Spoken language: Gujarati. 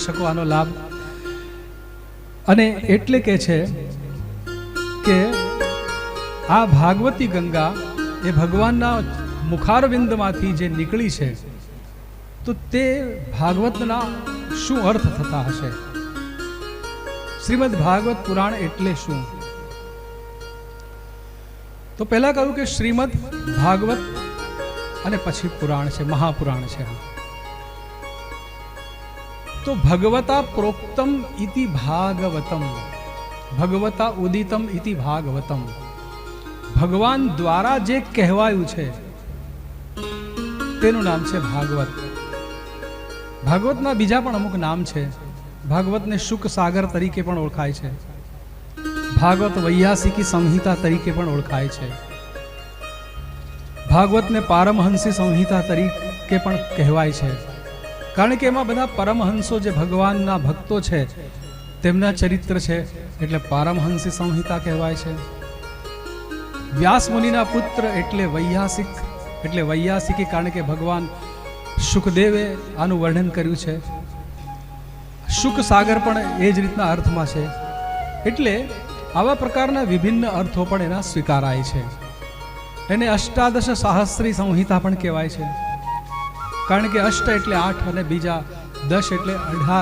શકો આનો લાભ. અને એટલે કે છે કે આ ભાગવતી ગંગા એ ભગવાનના મુખારવિંદમાંથી જે નીકળી છે તો તે ભાગવતના શું અર્થ થતા હશે? શ્રીમદ ભાગવત પુરાણ એટલે શું? તો પહેલા કહ્યું કે શ્રીમદ ભાગવત અને પછી પુરાણ છે, મહાપુરાણ છે. તો ભગવતા પ્રોક્તમ ઇતિ ભાગવતમ, ભગવતા ઉદિતમ ઇતિ ભાગવતમ, ભગવાન દ્વારા જે કહેવાયું છે તેનું નામ છે ભાગવત. ભાગવતના બીજા પણ અમુક નામ છે. ભાગવતને શુક સાગર તરીકે પણ ઓળખાય છે. ભાગવત વૈયાસિકી સંહિતા તરીકે પણ ઓળખાય છે. ભાગવતને પારમહંસી સંહિતા તરીકે પણ કહેવાય છે, કારણ કે એમાં બધા પરમહંસો જે ભગવાનના ભક્તો છે તેમના ચરિત્ર છે, એટલે પારમહંસી સંહિતા કહેવાય છે. વ્યાસ મુનિના પુત્ર એટલે વૈયાસિક, એટલે વૈયાસિકી, કારણ કે ભગવાન શુકદેવે આનું વર્ણન કર્યું છે. શુક સાગર પણ એ જ રીતના અર્થમાં છે. એટલે આવા પ્રકારના વિભિન્ન અર્થો પણ એના સ્વીકારાય છે. એને અષ્ટાદશ સહસ્ત્રી સંહિતા પણ કહેવાય છે, કારણ કે અષ્ટ એટલે 8 અને બીજા 10 એટલે 18